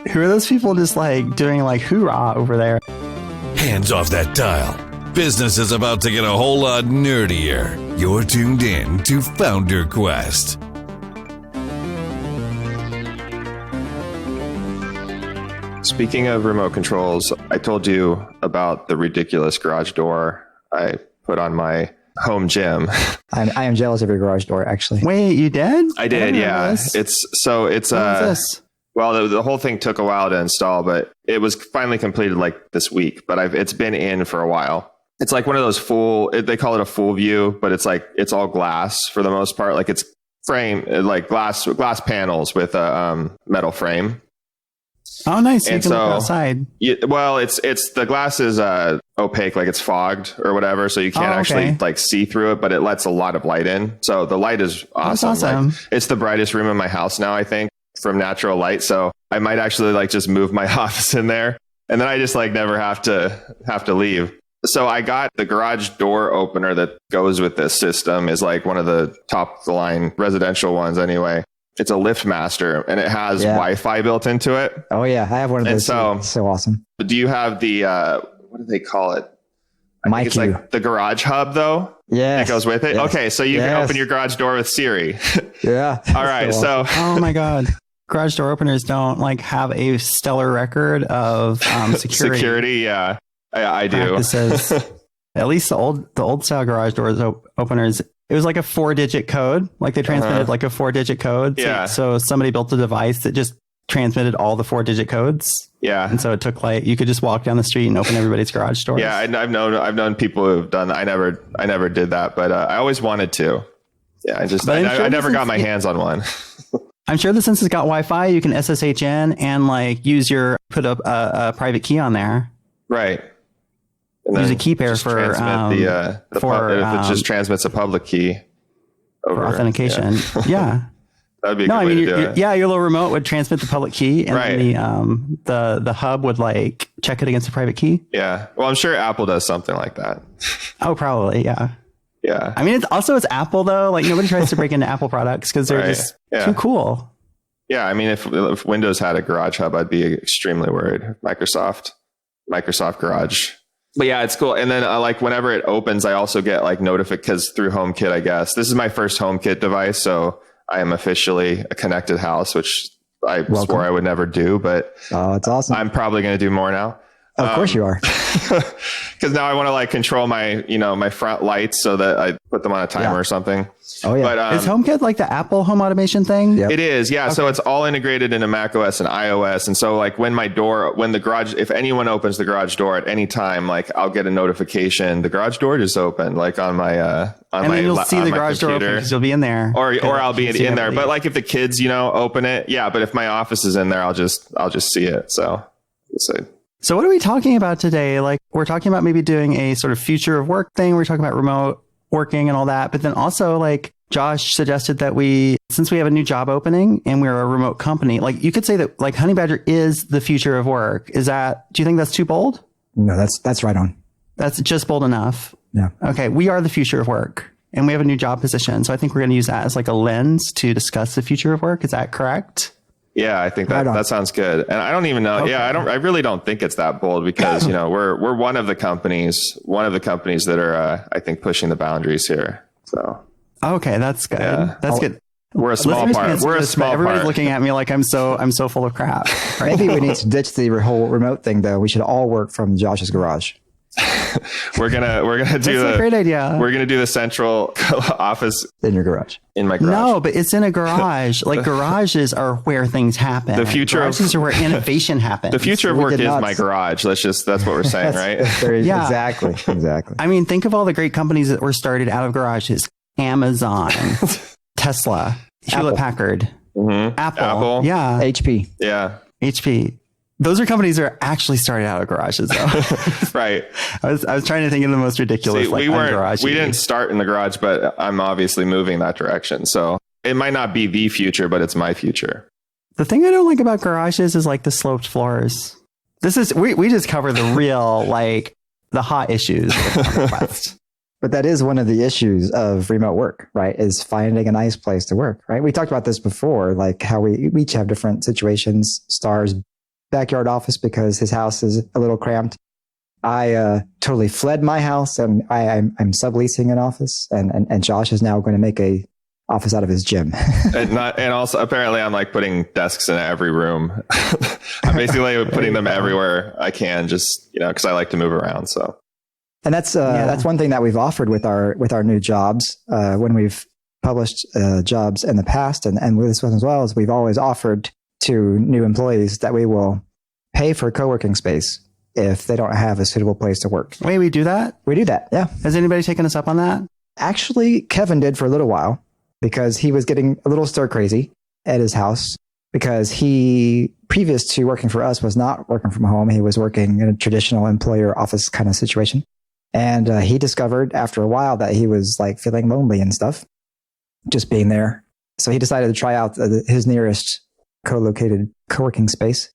Who are those people just like doing like hoorah over there? Hands off that dial. Business is about to get a whole lot nerdier. You're tuned in to FounderQuest. Speaking of remote controls, I told you about the ridiculous garage door I put on my home gym. I am jealous of your garage door, actually. Wait, you did? I did, yeah. It's what is this? Well, the whole thing took a while to install, but it was finally completed like this week. But it's been in for a while. It's like one of those they call it a full view, but it's like it's all glass for the most part. Like it's frame, like glass panels with a metal frame. Oh, nice! You can look outside. Well, it's the glass is opaque, like it's fogged or whatever, so you can't actually like see through it, but it lets a lot of light in. So the light is awesome. That's awesome. Like, it's the brightest room in my house now, I think, from natural light. So I might actually like just move my office in there, and then I just like never have to leave. So I got the garage door opener that goes with this system, is like one of the top of the line residential ones anyway. It's a LiftMaster, and it has Wi-Fi built into it. Oh yeah, I have one of those. And so awesome. Do you have the what do they call it? I think it's like the garage hub, though. Yeah, it goes with it. Yes. Okay, so you can open your garage door with Siri. Yeah. All right. So. Oh my God. Garage door openers don't like have a stellar record of security. Security, yeah, I do. At least the old style garage doors openers. It was like a 4-digit code. Like they transmitted like a 4-digit code. Yeah. So somebody built a device that just transmitted all the 4-digit codes. Yeah. And so it took like, you could just walk down the street and open everybody's garage doors. Yeah. I've known people who've done that. I never did that, but I always wanted to. Yeah. I never got my hands on one. I'm sure that since it's got Wi-Fi, you can SSH in and like put up a private key on there. Right. And use a key pair for it just transmits a public key over for authentication. Yeah. That'd be a good way to do it. Yeah, your little remote would transmit the public key, and then the hub would like check it against a private key. Yeah. Well, I'm sure Apple does something like that. Oh, probably. Yeah. Yeah. I mean, it's Apple though. Like nobody tries to break into Apple products because they're just too cool. Yeah. I mean, if Windows had a garage hub, I'd be extremely worried. Microsoft Garage. But yeah, it's cool. And then like whenever it opens, I also get like because through HomeKit, I guess this is my first HomeKit device. So I am officially a connected house, which I swore I would never do, but it's awesome. I'm probably going to do more now. Of course you are. Because now I want to like control my front lights so that I put them on a timer or something. Oh yeah. But, is HomeKit like the Apple home automation thing? Yep. It is. Yeah. Okay. So it's all integrated into macOS and iOS. And so like if anyone opens the garage door at any time, like I'll get a notification. The garage door just opened, like on my, and then you'll see the garage door open because you'll be in there. Or I'll be in there. But like if the kids, open it. Yeah. But if my office is in there, I'll just see it. So what are we talking about today? Like we're talking about maybe doing a sort of future of work thing. We're talking about remote working and all that. But then also like Josh suggested that since we have a new job opening and we're a remote company, like you could say that like Honeybadger is the future of work. Do you think that's too bold? No, that's right on. That's just bold enough. Yeah. Okay. We are the future of work and we have a new job position. So I think we're going to use that as like a lens to discuss the future of work. Is that correct? Yeah, I think that sounds good. And I don't even know. Okay. Yeah, I really don't think it's that bold because, we're one of the companies that are, I think, pushing the boundaries here. So. Okay, that's good. Yeah. That's good. We're a small part. Everybody's looking at me like I'm so full of crap. Right? Maybe we need to ditch the whole remote thing though. We should all work from Josh's garage. we're gonna do a great idea. We're gonna do the central office in your garage. In my garage. No, but it's in a garage. Like garages are where things happen. The future garages are where innovation happens. The future of work is my garage. That's what we're saying, right? Yeah, exactly. I mean, think of all the great companies that were started out of garages: Amazon, Tesla, Hewlett Packard, Apple, yeah, HP, HP. Those are companies that are actually started out of garages, though. Right. I was trying to think of the most ridiculous. We didn't start in the garage, but I'm obviously moving that direction. So it might not be the future, but it's my future. The thing I don't like about garages is like the sloped floors. We just cover the real, like the hot issues of Quest. But that is one of the issues of remote work, right? Is finding a nice place to work, right? We talked about this before, like how we each have different situations. Stars backyard office because his house is a little cramped. I totally fled my house, and I'm subleasing an office, and Josh is now going to make a office out of his gym. and also apparently I'm like putting desks in every room. I'm basically putting them everywhere I can, just because I like to move around. So, and that's one thing that we've offered with our new jobs when we've published jobs in the past, and with this one as well, is we've always offered to new employees that we will pay for co-working space if they don't have a suitable place to work. Wait, we do that? We do that, yeah. Has anybody taken us up on that? Actually, Kevin did for a little while because he was getting a little stir crazy at his house because he, previous to working for us, was not working from home. He was working in a traditional employer office kind of situation. And he discovered after a while that he was like feeling lonely and stuff, just being there. So he decided to try out his nearest co-located co-working space.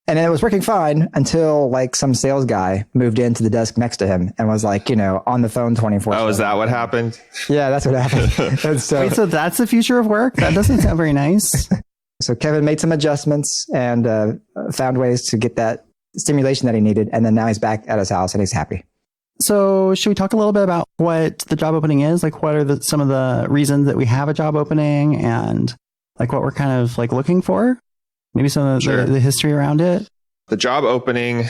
And it was working fine until like some sales guy moved into the desk next to him and was like, on the phone 24/7. Oh, is that what happened? Yeah, that's what happened. And so, wait, so that's the future of work? That doesn't sound very nice. So Kevin made some adjustments and found ways to get that stimulation that he needed. And then now he's back at his house and he's happy. So should we talk a little bit about what the job opening is? Like what are some of the reasons that we have a job opening and like what we're kind of like looking for? Maybe some of the history around it. The job opening,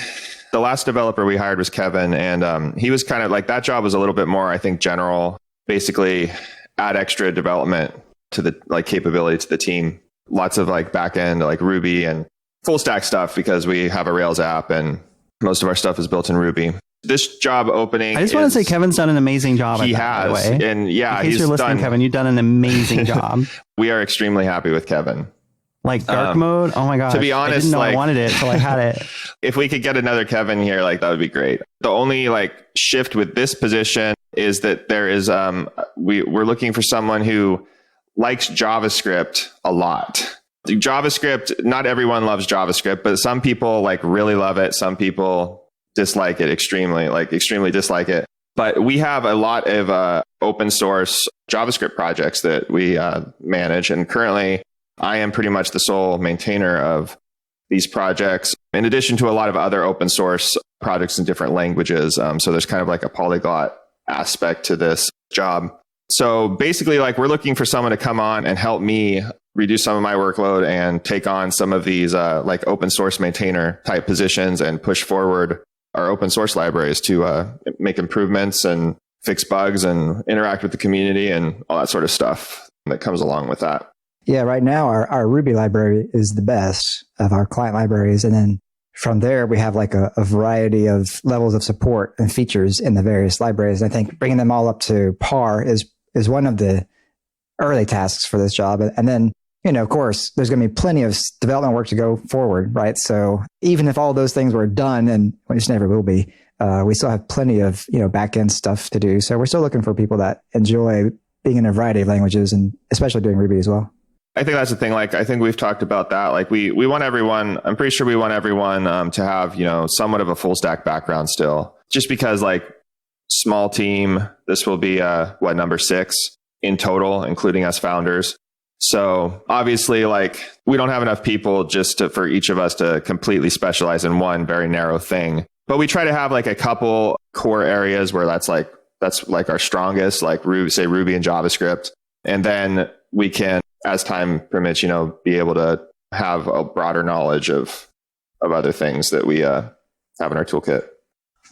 the last developer we hired was Kevin. And he was kind of like, that job was a little bit more, I think, general, basically add extra development to the like capability to the team. Lots of like back end, like Ruby and full stack stuff because we have a Rails app and most of our stuff is built in Ruby. This job opening, I just want to say Kevin's done an amazing job. He has, by the way. And yeah, in case you're listening, Kevin, you've done an amazing job. We are extremely happy with Kevin. Like dark mode. Oh my gosh. To be honest, I didn't know I wanted it until I had it. If we could get another Kevin here, like that would be great. The only like shift with this position is that there is we're looking for someone who likes JavaScript a lot. JavaScript, not everyone loves JavaScript, but some people like really love it. Some people dislike it extremely dislike it. But we have a lot of open source JavaScript projects that we manage. And currently, I am pretty much the sole maintainer of these projects, in addition to a lot of other open source projects in different languages. So there's kind of like a polyglot aspect to this job. So basically, like we're looking for someone to come on and help me reduce some of my workload and take on some of these like open source maintainer type positions and push forward our open source libraries to make improvements and fix bugs and interact with the community and all that sort of stuff that comes along with that. Yeah, right now our Ruby library is the best of our client libraries. And then from there, we have like a variety of levels of support and features in the various libraries. And I think bringing them all up to par is one of the early tasks for this job. And then, of course, there's going to be plenty of development work to go forward, right? So even if all those things were done, and which never will be, we still have plenty of, back-end stuff to do. So we're still looking for people that enjoy being in a variety of languages and especially doing Ruby as well. I think that's the thing. Like, I think we've talked about that. Like we want everyone, I'm pretty sure we want everyone to have, somewhat of a full stack background still, just because like small team, this will be number 6 in total, including us founders. So obviously like we don't have enough people just for each of us to completely specialize in one very narrow thing, but we try to have like a couple core areas where that's like our strongest, like Ruby and JavaScript. And then we can, as time permits, be able to have a broader knowledge of other things that we have in our toolkit.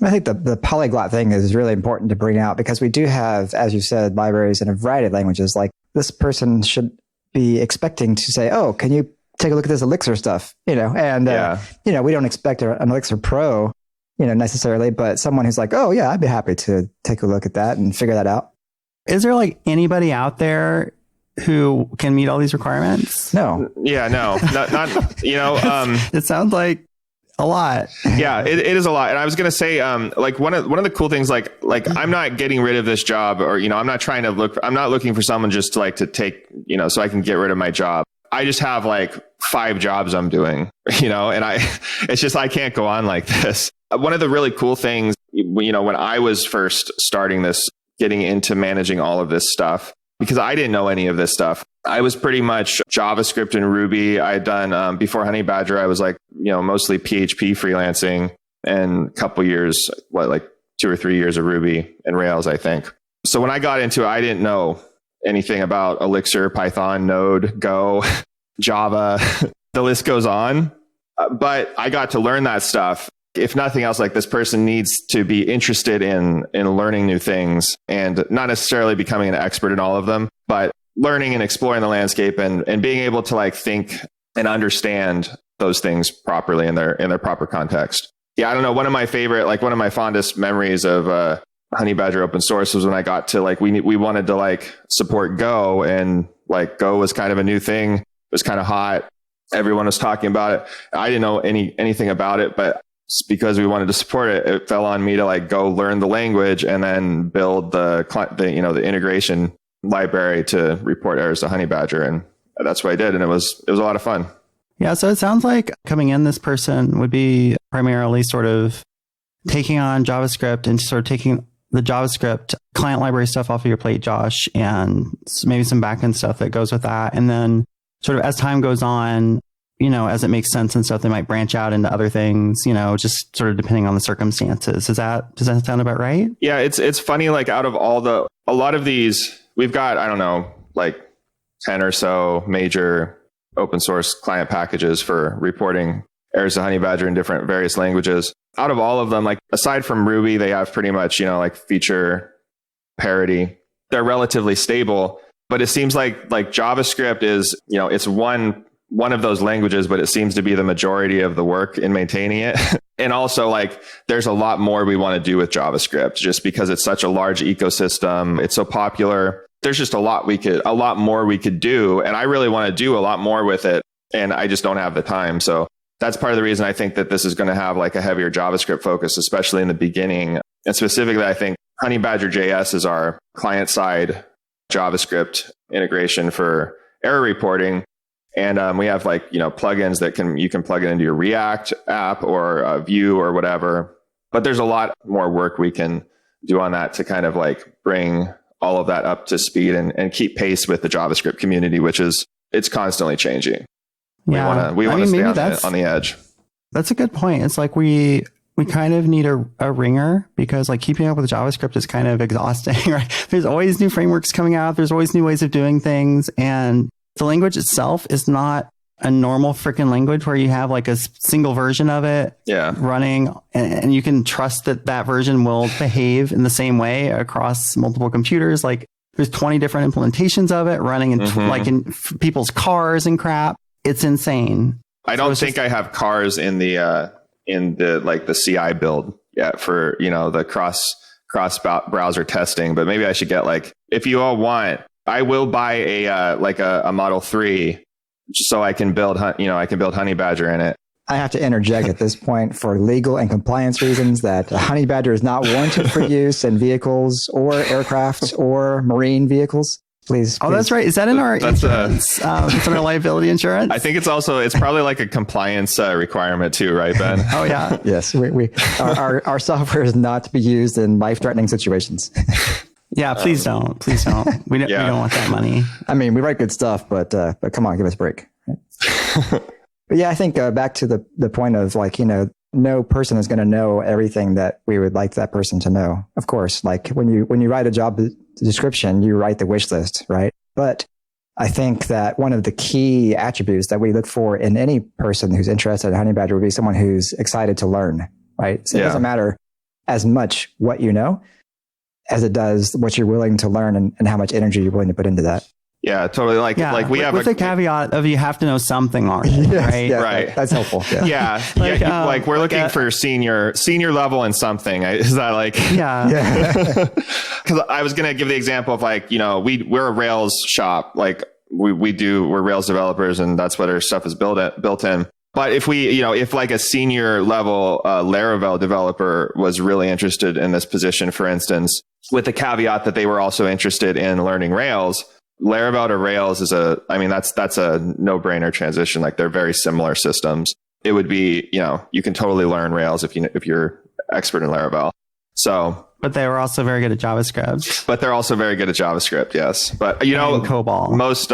I think the polyglot thing is really important to bring out because we do have, as you said, libraries in a variety of languages. Like this person should be expecting to say, oh, can you take a look at this Elixir stuff? We don't expect an Elixir Pro, necessarily, but someone who's like, oh yeah, I'd be happy to take a look at that and figure that out. Is there like anybody out there who can meet all these requirements? No. Yeah, no, not it sounds like a lot. Yeah, it is a lot. And I was going to say, like one of the cool things, like I'm not getting rid of this job or, I'm not looking for someone just to take, so I can get rid of my job. I just have like 5 jobs I'm doing, and it's just, I can't go on like this. One of the really cool things, when I was first starting this, getting into managing all of this stuff, because I didn't know any of this stuff. I was pretty much JavaScript and Ruby. I had done, before Honeybadger, I was like, mostly PHP freelancing and a couple years, like 2 or 3 years of Ruby and Rails, I think. So when I got into it, I didn't know anything about Elixir, Python, Node, Go, Java. The list goes on. But I got to learn that stuff. If nothing else, like this person needs to be interested in learning new things and not necessarily becoming an expert in all of them, but learning and exploring the landscape and being able to like think and understand those things properly in their proper context. Yeah, I don't know. One of my fondest memories of Honeybadger open source was when I got to like, we wanted to like support Go, and like Go was kind of a new thing. It was kind of hot. Everyone was talking about it. I didn't know anything about it, but because we wanted to support it, it fell on me to like go learn the language and then build the integration library to report errors to Honeybadger. And that's what I did. And it was a lot of fun. Yeah. So it sounds like coming in, this person would be primarily sort of taking on JavaScript and sort of taking the JavaScript client library stuff off of your plate, Josh, and maybe some backend stuff that goes with that. And then sort of as time goes on, as it makes sense and stuff, they might branch out into other things, just sort of depending on the circumstances. Does that sound about right? Yeah, it's funny, like out of a lot of these, we've got, I don't know, like 10 or so major open source client packages for reporting errors to Honeybadger in different various languages. Out of all of them, like aside from Ruby, they have pretty much, like feature parity. They're relatively stable, but it seems like JavaScript is, it's one of those languages, but it seems to be the majority of the work in maintaining it. And also like there's a lot more we want to do with JavaScript just because it's such a large ecosystem. It's so popular. There's just a lot more we could do. And I really want to do a lot more with it. And I just don't have the time. So that's part of the reason I think that this is going to have like a heavier JavaScript focus, especially in the beginning. And specifically, I think Honeybadger JS is our client side JavaScript integration for error reporting. And we have like, plugins that you can plug it into your React app or Vue or whatever. But there's a lot more work we can do on that to kind of like bring all of that up to speed and keep pace with the JavaScript community, it's constantly changing. Yeah. We want to stay on the edge. That's a good point. It's like we kind of need a ringer because like keeping up with JavaScript is kind of exhausting, right? There's always new frameworks coming out. There's always new ways of doing things. And the language itself is not a normal freaking language where you have like a single version of it running and you can trust that version will behave in the same way across multiple computers. Like there's 20 different implementations of it running in in people's cars and crap. It's insane. I don't think I have cars in the like the CI build yet for, the cross browser testing, but maybe I should get like, if you all want, I will buy a Model 3 just so I can build Honeybadger in it. I have to interject at this point for legal and compliance reasons that Honeybadger is not warranted for use in vehicles or aircraft or marine vehicles. Please. Oh, that's right. Is that in our insurance? It's in our liability insurance? I think it's probably like a compliance requirement too, right, Ben? Oh, yeah. Yes. Our software is not to be used in life-threatening situations. Yeah, please don't. Please don't. We don't want that money. I mean, we write good stuff, but come on, give us a break. But yeah, I think back to the point of like, no person is going to know everything that we would like that person to know. Of course, like when you write a job description, you write the wish list, right? But I think that one of the key attributes that we look for in any person who's interested in Honeybadger would be someone who's excited to learn, right? So it doesn't matter as much what you know as it does what you're willing to learn and how much energy you're willing to put into that. Yeah, totally. Like we have with the caveat of you have to know something already, right? Yeah, right. That's helpful. Yeah. Like we're looking for senior level in something. Is that like? Yeah. Because I was going to give the example of like, we're a Rails shop. Like we're Rails developers, and that's what our stuff is built in. But if if like a senior level Laravel developer was really interested in this position, for instance, with the caveat that they were also interested in learning Rails. Laravel to Rails is that's a no-brainer transition. Like they're very similar systems. It would be, you can totally learn Rails if you're expert in Laravel. So, but they were also very good at JavaScript. But they're also very good at JavaScript, yes. But and COBOL. Most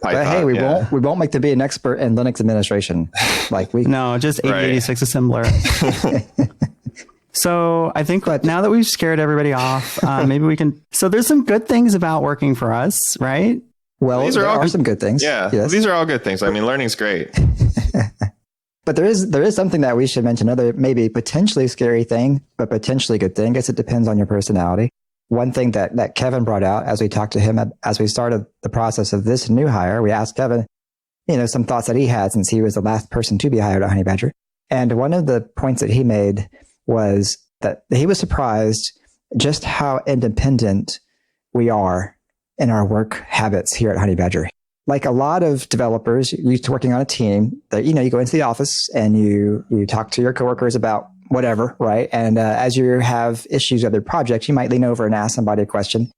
Python. But hey, we won't make them be an expert in Linux administration. Like no, just 8086 assembler. So I think now that we've scared everybody off, maybe we can. So there's some good things about working for us, right? Well, there are some good things. Yeah, yes. These are all good things. I mean, learning's great. But there is something that we should mention. Another maybe potentially scary thing, but potentially good thing. I guess it depends on your personality. One thing that Kevin brought out as we talked to him as we started the process of this new hire, we asked Kevin, some thoughts that he had since he was the last person to be hired at Honeybadger. And one of the points that he made was that he was surprised just how independent we are in our work habits here at Honeybadger. Like a lot of developers used to working on a team that, you go into the office and you talk to your coworkers about whatever, right? And as you have issues with other projects, you might lean over and ask somebody a question.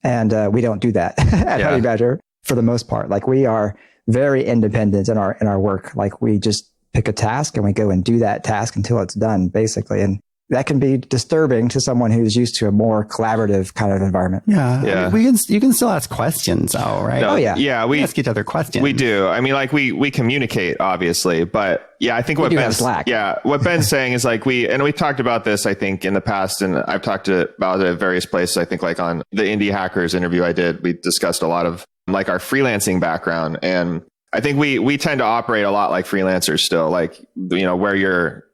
And we don't do that at Honeybadger for the most part. Like we are very independent in our work. Like we just pick a task and we go and do that task until it's done, basically. And that can be disturbing to someone who's used to a more collaborative kind of environment. Yeah. I mean, you can still ask questions though, right? No, Yeah. We ask each other questions. We do. I mean, like we communicate obviously, but yeah, I think what Ben's saying is like we talked about this, I think in the past, and I've talked about it at various places. I think like on the Indie Hackers interview I did, we discussed a lot of like our freelancing background. And I think we tend to operate a lot like freelancers still, like, where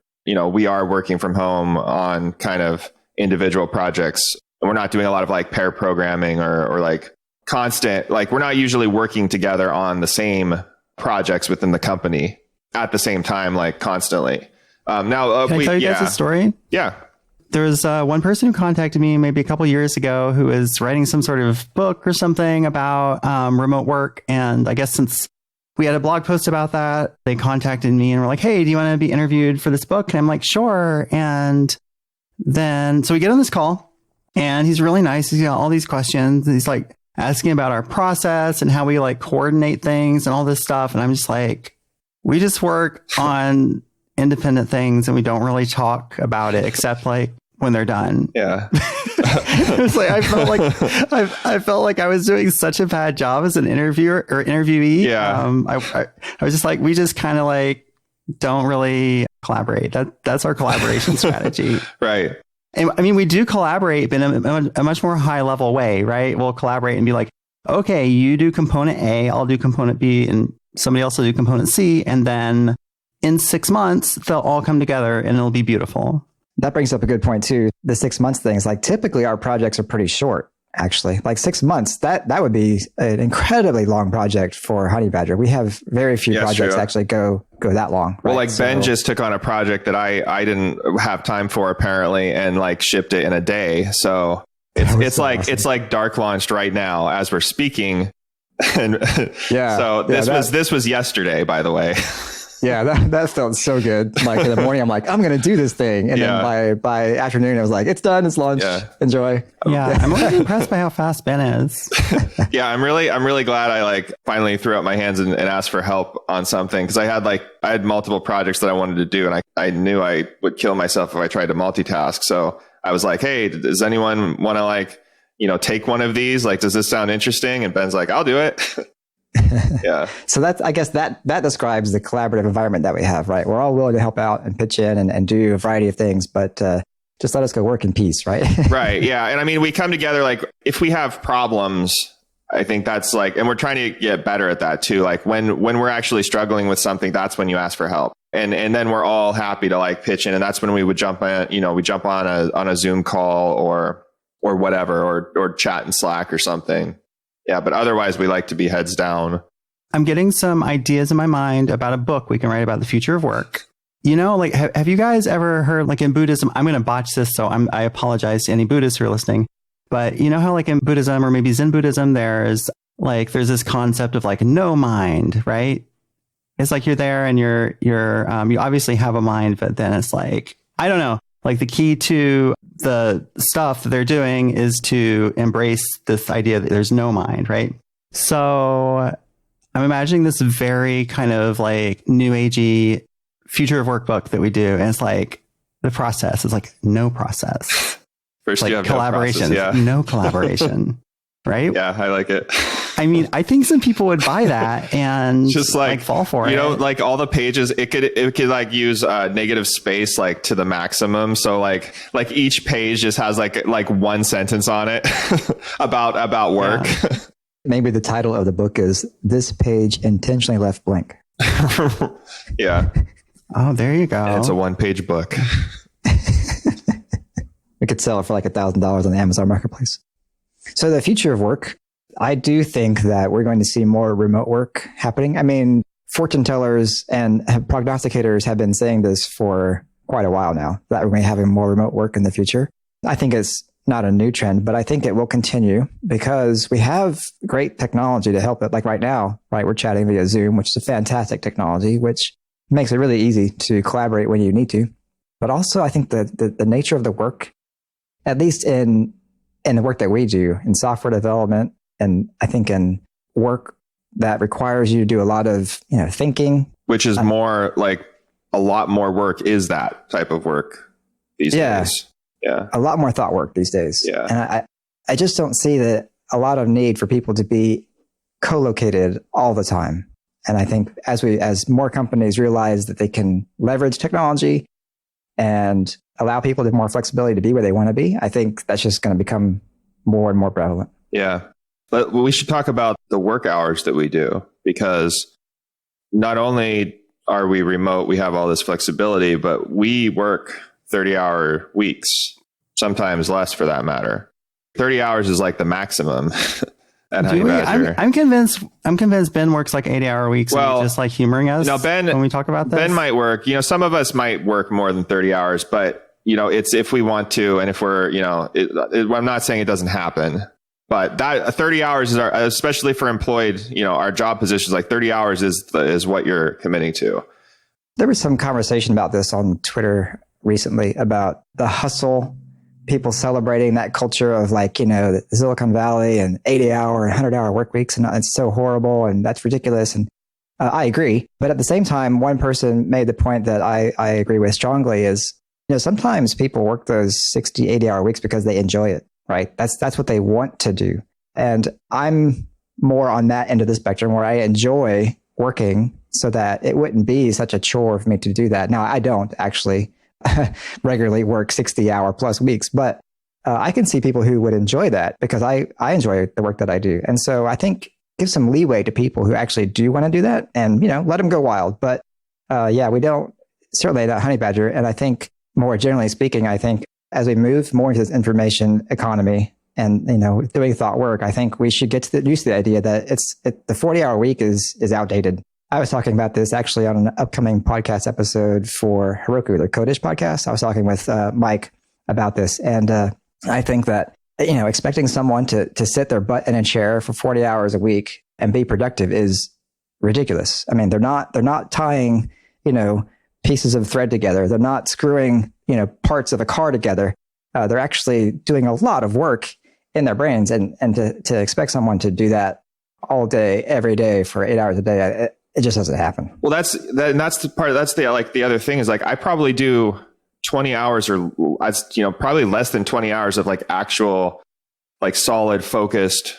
we are working from home on kind of individual projects. And we're not doing a lot of like pair programming or like constant, like we're not usually working together on the same projects within the company at the same time, like constantly. Can I tell you guys a story? Yeah. There was one person who contacted me maybe a couple years ago who was writing some sort of book or something about remote work. And I guess since we had a blog post about that, they contacted me and were like, hey, do you want to be interviewed for this book? And I'm like, sure. And then, so we get on this call and he's really nice. He's got all these questions. And he's like asking about our process and how we like coordinate things and all this stuff. And I'm just like, we just work on independent things and we don't really talk about it except like when they're done. Yeah. It was like I felt like I was doing such a bad job as an interviewer or interviewee. Yeah. I was just like, we just kind of like don't really collaborate. That's our collaboration strategy. Right. And I mean, we do collaborate, but in a much more high level way, right? We'll collaborate and be like, okay, you do component A, I'll do component B, and somebody else will do component C. And then in 6 months, they'll all come together and it'll be beautiful. That brings up a good point too. The 6 months things, like typically our projects are pretty short, actually. Like 6 months, that would be an incredibly long project for Honeybadger. We have very few projects actually go that long. Right? Well, like Ben just took on a project that I didn't have time for apparently, and like shipped it in a day. So it's like dark launched right now as we're speaking. And so this was yesterday, by the way. Yeah, that felt so good. Like in the morning, I'm like, I'm going to do this thing. And then by afternoon, I was like, it's done. It's lunch. Yeah. Enjoy. Yeah. I'm really impressed by how fast Ben is. Yeah. I'm really glad I like finally threw up my hands and asked for help on something. Cause I had multiple projects that I wanted to do. And I knew I would kill myself if I tried to multitask. So I was like, hey, does anyone want to like, take one of these? Like, does this sound interesting? And Ben's like, I'll do it. Yeah. So I guess that describes the collaborative environment that we have, right? We're all willing to help out and pitch in and do a variety of things, but just let us go work in peace, right? Right. Yeah. And I mean, we come together, like if we have problems, I think that's like, and we're trying to get better at that too. Like when we're actually struggling with something, that's when you ask for help. And then we're all happy to like pitch in. And that's when we would jump on, we jump on a Zoom call or whatever, or chat in Slack or something. Yeah, but otherwise we like to be heads down. I'm getting some ideas in my mind about a book we can write about the future of work. Like, have you guys ever heard, like in Buddhism, I'm going to botch this, so I apologize to any Buddhists who are listening. But you know how like in Buddhism or maybe Zen Buddhism, there's this concept of like no mind, right? It's like you're there and you obviously have a mind, but then it's like, I don't know. Like the key to the stuff that they're doing is to embrace this idea that there's no mind, right? So I'm imagining this very kind of like new agey future of work book that we do. And it's like the process is like no process. First like you have collaboration, no process, no collaboration. right? Yeah, I like it. I mean, I think some people would buy that and just like fall for it. You know, like all the pages, it could like use negative space like to the maximum. So like each page just has like one sentence on it about work. Yeah. Maybe the title of the book is "This Page Intentionally Left Blank." Yeah. Oh, there you go. And it's a 1-page book. We could sell it for like $1,000 on the Amazon Marketplace. So the future of work, I do think that we're going to see more remote work happening. I mean, fortune tellers and prognosticators have been saying this for quite a while now, that we're going to have more remote work in the future. I think it's not a new trend, but I think it will continue because we have great technology to help it. Like right now, right, we're chatting via Zoom, which is a fantastic technology, which makes it really easy to collaborate when you need to. But also, I think the nature of the work, at least in the work that we do in software development, and I think in work that requires you to do a lot of thinking, which is more like a lot more work is that type of work these days. Yeah, a lot more thought work these days. Yeah, and I just don't see that a lot of need for people to be co-located all the time. And I think as more companies realize that they can leverage technology and allow people to have more flexibility to be where they want to be, I think that's just going to become more and more prevalent. Yeah. But we should talk about the work hours that we do, because not only are we remote, we have all this flexibility, but we work 30-hour weeks, sometimes less for that matter. 30 hours is like the maximum at Honeybadger. I'm convinced Ben works like 80-hour weeks. Well, and he's just like humoring us. Ben, when we talk about this. Ben might work. Some of us might work more than 30 hours, but it's if we want to, and if we're, I'm not saying it doesn't happen, but that 30 hours is especially for employed, our job positions, like 30 hours is what you're committing to. There was some conversation about this on Twitter recently about the hustle, people celebrating that culture of the Silicon Valley and 80-hour and 100-hour work weeks. And it's so horrible and that's ridiculous. And I agree. But at the same time, one person made the point that I agree with strongly is, sometimes people work those 60, 80-hour weeks because they enjoy it, right? That's what they want to do. And I'm more on that end of the spectrum where I enjoy working so that it wouldn't be such a chore for me to do that. Now, I don't actually regularly work 60-hour plus weeks, but I can see people who would enjoy that because I enjoy the work that I do. And so I think give some leeway to people who actually do want to do that and, let them go wild. But we don't, certainly not Honeybadger. And I think more generally speaking, I think as we move more into this information economy and, doing thought work, I think we should get used to the idea that the 40-hour week is outdated. I was talking about this actually on an upcoming podcast episode for Heroku, the Codish podcast. I was talking with Mike about this. And I think that, expecting someone to sit their butt in a chair for 40 hours a week and be productive is ridiculous. I mean, they're not tying, pieces of thread together. They're not screwing, parts of a car together. They're actually doing a lot of work in their brains. And to expect someone to do that all day, every day for 8 hours a day, it just doesn't happen. Well, that's the part. That's the other thing is I probably do 20 hours or probably less than 20 hours of actual solid focused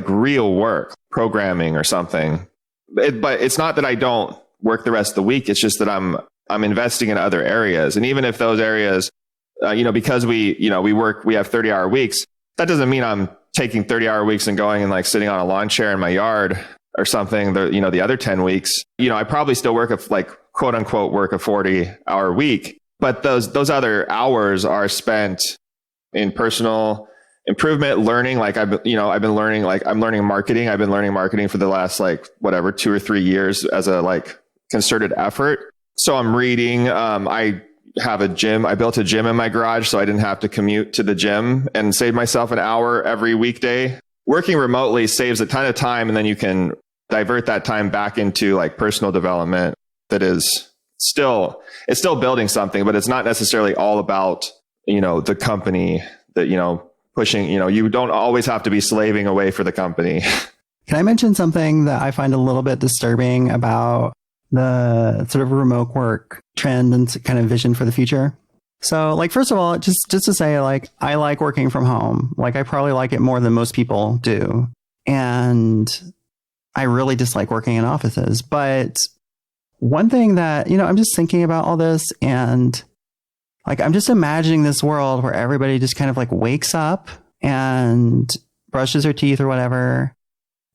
real work, programming or something. But it's not that I don't work the rest of the week. It's just that I'm investing in other areas. And even if those areas, because we have 30-hour weeks, that doesn't mean I'm taking 30-hour weeks and going and sitting on a lawn chair in my yard or something. The other 10 weeks, I probably still work quote unquote work a 40-hour week, but those other hours are spent in personal improvement, learning. I've been learning, I'm learning marketing. I've been learning marketing for the last 2 or 3 years as a concerted effort. So I'm reading. I have a gym. I built a gym in my garage so I didn't have to commute to the gym and save myself an hour every weekday. Working remotely saves a ton of time, and then you can divert that time back into personal development that is still building something, but it's not necessarily all about, the company that, pushing, you don't always have to be slaving away for the company. Can I mention something that I find a little bit disturbing about the sort of remote work trend and kind of vision for the future? So like, first of all, just to say, like, I like working from home. Like, I probably like it more than most people do. And I really dislike working in offices. But one thing that, I'm just thinking about all this, and like, I'm just imagining this world where everybody just kind of like wakes up and brushes their teeth or whatever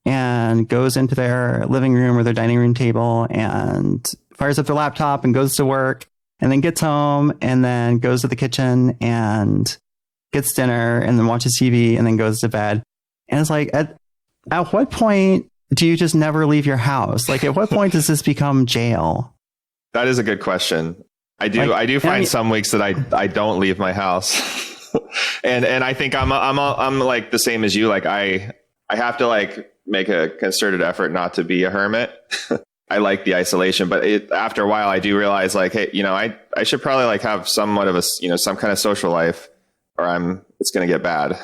and goes into their living room or their dining room table and fires up their laptop and goes to work and then gets home and then goes to the kitchen and gets dinner and then watches TV and then goes to bed. And it's like, at what point do you just never leave your house? Like, at what point does this become jail? That is a good question. I do find some weeks that I don't leave my house. and I think I'm like the same as you. Like, I have to like make a concerted effort not to be a hermit. I like the isolation, but after a while I do realize like, hey, I should probably like have somewhat of a, some kind of social life, or it's going to get bad.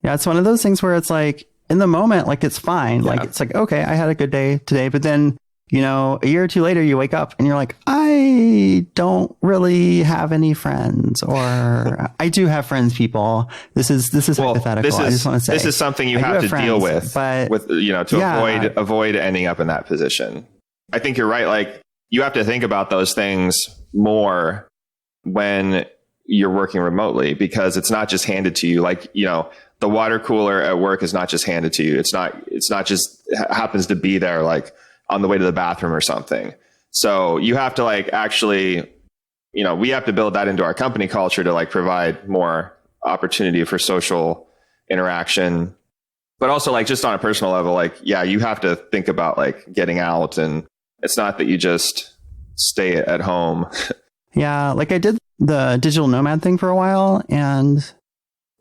Yeah. It's one of those things where it's like, in the moment, like, it's fine. Yeah. Like, it's like, okay, I had a good day today. But then, a year or two later, you wake up and you're like, I don't really have any friends, or I do have friends, people. This is hypothetical. I just want to say this is something you have to deal with to avoid ending up in that position. I think you're right. Like, you have to think about those things more when you're working remotely, because it's not just handed to you. Like, the water cooler at work is not just handed to you. It's not just happens to be there, like on the way to the bathroom or something. So you have to like actually, we have to build that into our company culture to like provide more opportunity for social interaction, but also like just on a personal level, like, yeah, you have to think about like getting out, and it's not that you just stay at home. Yeah. Like, I did the digital nomad thing for a while, and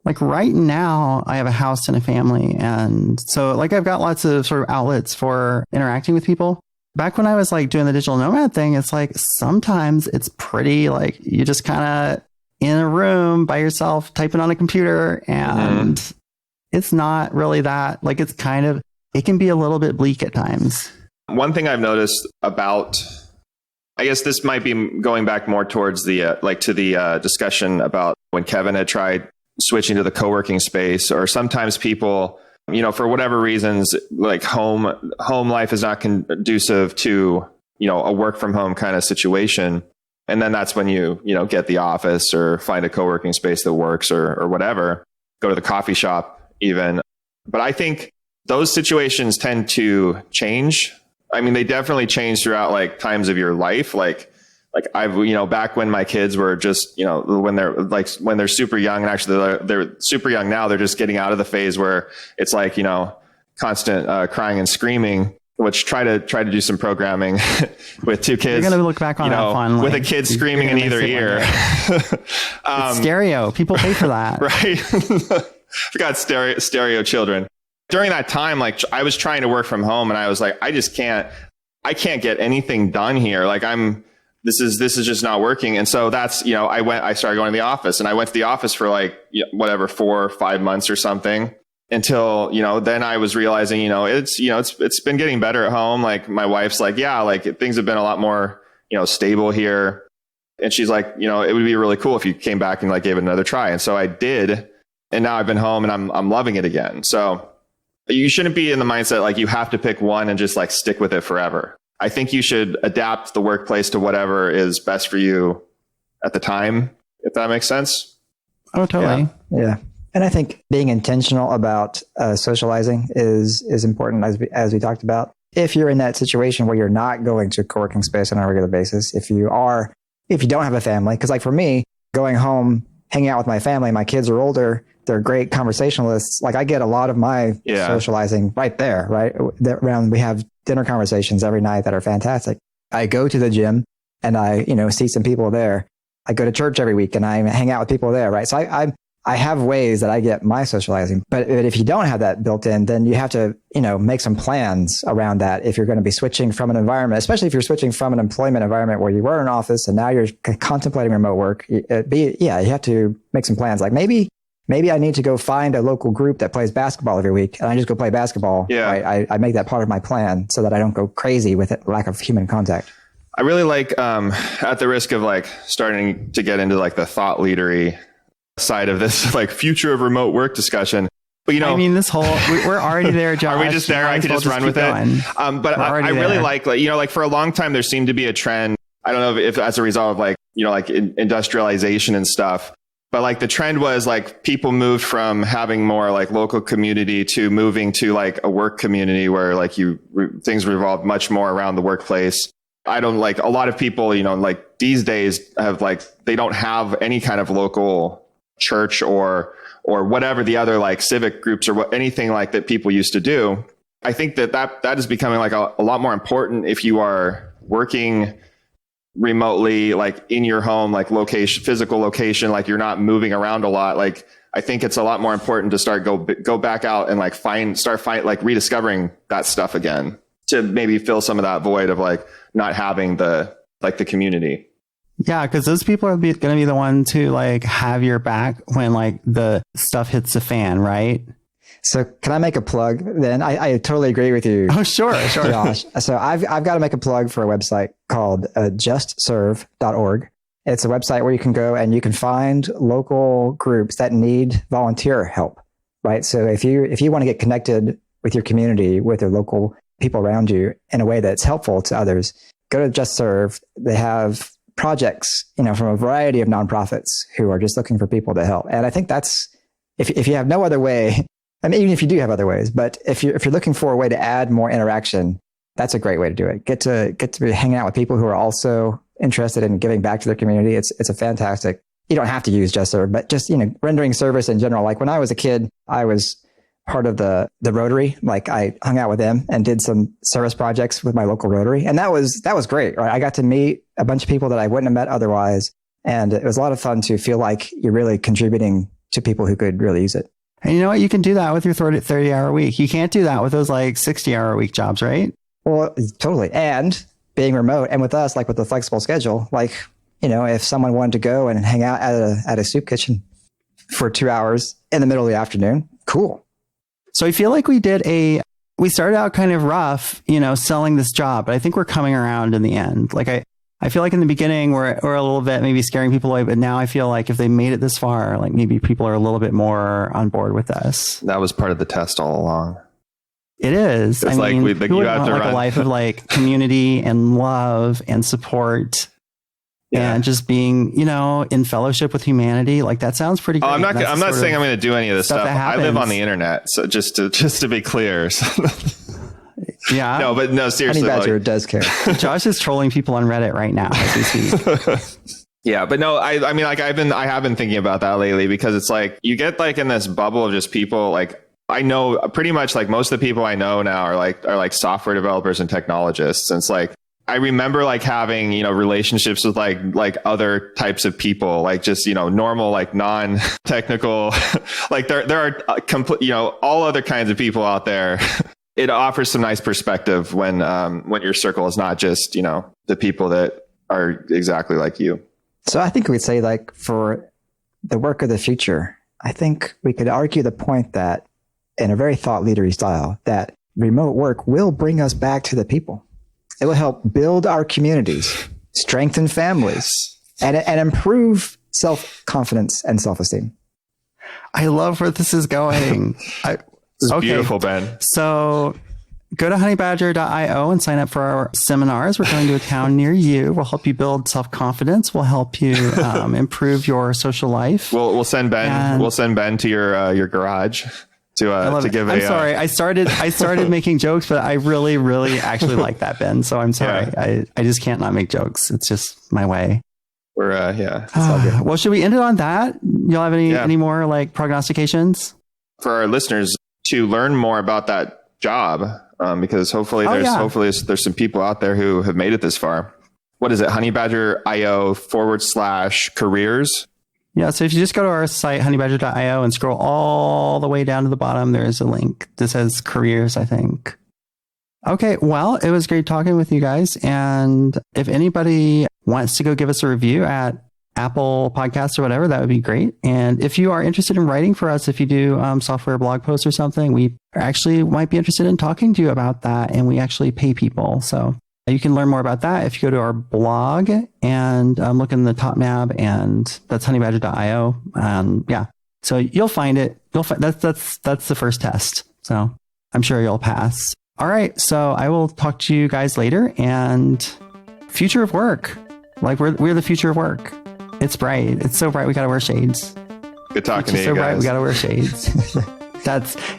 like right now I have a house and a family. And so like, I've got lots of sort of outlets for interacting with people. Back when I was like doing the digital nomad thing, it's like, sometimes it's pretty like, you just kind of in a room by yourself, typing on a computer, and it's not really that, like, it can be a little bit bleak at times. One thing I've noticed about, I guess this might be going back more towards the discussion about when Kevin had tried switching to the co-working space, or sometimes people, for whatever reasons, like home life is not conducive to, a work from home kind of situation. And then that's when you get the office or find a co-working space that works, or whatever, go to the coffee shop even. But I think those situations tend to change. I mean, they definitely change throughout like times of your life. Like I've, back when my kids were just, when they're super young, and actually they're super young now, they're just getting out of the phase where it's like, constant crying and screaming, which try to do some programming with two kids. You're going to look back on that fondly. With a kid screaming in either ear. It's stereo. People pay for that. Right. Forgot stereo children. During that time, like, I was trying to work from home, and I was like, I can't get anything done here. Like, this is just not working. And so that's, I started going to the office, and I went to the office for like, 4 or 5 months or something, until, then I was realizing, it's been getting better at home. Like, my wife's like, yeah, like, things have been a lot more, stable here. And she's like, it would be really cool if you came back and like gave it another try. And so I did. And now I've been home, and I'm loving it again. So you shouldn't be in the mindset like you have to pick one and just like stick with it forever. I think you should adapt the workplace to whatever is best for you at the time, if that makes sense. Oh, totally. Yeah. And I think being intentional about socializing is important, as we talked about. If you're in that situation where you're not going to a co-working space on a regular basis, if you don't have a family, because like for me, going home, hanging out with my family, my kids are older, they're great conversationalists. Like, I get a lot of my socializing right there, right? We have dinner conversations every night that are fantastic. I go to the gym and I, see some people there. I go to church every week and I hang out with people there, right? So I have ways that I get my socializing. But if you don't have that built in, then you have to, make some plans around that. If you're going to be switching from an environment, especially if you're switching from an employment environment where you were in an office and now you're contemplating remote work, you have to make some plans. Like maybe I need to go find a local group that plays basketball every week, and I just go play basketball. Yeah. Right? I make that part of my plan so that I don't go crazy with it, lack of human contact. I really like, at the risk of like starting to get into like the thought leadery side of this, like future of remote work discussion. But you know, I mean, this whole, we're already there, Josh. Are we just there? I could just run with it. But I really like, you know, like for a long time, there seemed to be a trend. I don't know if as a result of like, you know, like industrialization and stuff. But like the trend was like people moved from having more like local community to moving to like a work community where like things revolve much more around the workplace. I don't like a lot of people, you know, like these days have like, they don't have any kind of local church or whatever the other like civic groups or anything like that people used to do. I think that is becoming like a lot more important if you are working remotely, like in your home, like location, physical location, like you're not moving around a lot. Like, I think it's a lot more important to start go back out and like start like rediscovering that stuff again to maybe fill some of that void of like not having the community. Yeah, because those people are going to be the ones who like have your back when like the stuff hits the fan, right? So can I make a plug then? I totally agree with you. Oh, sure. Josh. So I've got to make a plug for a website called justserve.org. It's a website where you can go and you can find local groups that need volunteer help, right? So if you want to get connected with your community, with your local people around you in a way that's helpful to others, go to Just Serve. They have projects, you know, from a variety of nonprofits who are just looking for people to help. And I think that's, if you have no other way, I mean, even if you do have other ways, but if you're looking for a way to add more interaction, that's a great way to do it. Get to be hanging out with people who are also interested in giving back to their community. It's a fantastic. You don't have to use Just Serve, but just, you know, rendering service in general. Like when I was a kid, I was part of the Rotary. Like I hung out with them and did some service projects with my local Rotary. And that was great, right? I got to meet a bunch of people that I wouldn't have met otherwise. And it was a lot of fun to feel like you're really contributing to people who could really use it. And you know what? You can do that with your 30-hour week. You can't do that with those like 60-hour week jobs, right? Well, totally. And being remote and with us, like with the flexible schedule, like, you know, if someone wanted to go and hang out at a soup kitchen for 2 hours in the middle of the afternoon, cool. So I feel like we started out kind of rough, you know, selling this job, but I think we're coming around in the end. Like I feel like in the beginning we're a little bit maybe scaring people away, but now I feel like if they made it this far, like maybe people are a little bit more on board with us. That was part of the test all along. It is. It's I mean, you who would have want to like run a life of like community and love and support and just being, you know, in fellowship with humanity? Like that sounds pretty great. I'm not saying I'm going to do any of this stuff. I live on the internet, so just to be clear. Yeah. No, seriously. Honeybadger does care. Josh is trolling people on Reddit right now as we speak. Yeah, but no, I mean, like I have been thinking about that lately because it's like you get like in this bubble of just people. Like I know pretty much like most of the people I know now are like software developers and technologists. And it's like I remember like having, you know, relationships with like other types of people, like just, you know, normal, like non-technical, like there are complete, you know, all other kinds of people out there. It offers some nice perspective when your circle is not just, you know, the people that are exactly like you. So I think we'd say like for the work of the future, I think we could argue the point that in a very thought leadery style, that remote work will bring us back to the people. It will help build our communities, strengthen families, and improve self-confidence and self-esteem. I love where this is going. It's beautiful, Ben. So go to honeybadger.io and sign up for our seminars. We're going to a town near you. We'll help you build self-confidence. We'll help you improve your social life. We'll send Ben. We'll send Ben to your garage to give I'm sorry. I started making jokes, but I really, really actually like that, Ben. So I'm sorry. Yeah. I just can't not make jokes. It's just my way. It's all good. Well, should we end it on that? Y'all have any more like prognostications for our listeners to learn more about that job? Because hopefully there's some people out there who have made it this far. What is it? Honeybadger.io/careers. Yeah. So if you just go to our site, honeybadger.io, and scroll all the way down to the bottom, there's a link that says careers, I think. Okay. Well, it was great talking with you guys. And if anybody wants to go give us a review at Apple Podcasts or whatever, that would be great. And if you are interested in writing for us, if you do software blog posts or something, we actually might be interested in talking to you about that. And we actually pay people. So You can learn more about that if you go to our blog and look in the top nav, and that's honeybadger.io. Yeah. So you'll find it. That's the first test. So I'm sure you'll pass. All right. So I will talk to you guys later. And future of work. Like we're the future of work. It's bright. It's so bright. We got to wear shades. Good talking to you so guys. Bright, we got to wear shades.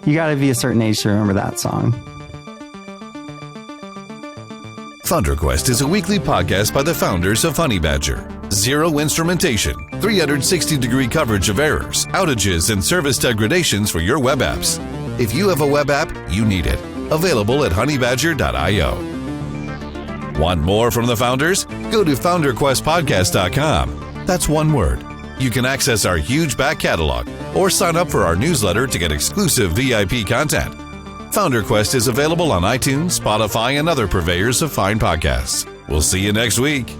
You got to be a certain age to remember that song. FounderQuest is a weekly podcast by the founders of Honeybadger. Zero instrumentation, 360-degree coverage of errors, outages, and service degradations for your web apps. If you have a web app, you need it. Available at honeybadger.io. Want more from the founders? Go to FounderQuestPodcast.com. That's one word. You can access our huge back catalog or sign up for our newsletter to get exclusive VIP content. FounderQuest is available on iTunes, Spotify, and other purveyors of fine podcasts. We'll see you next week.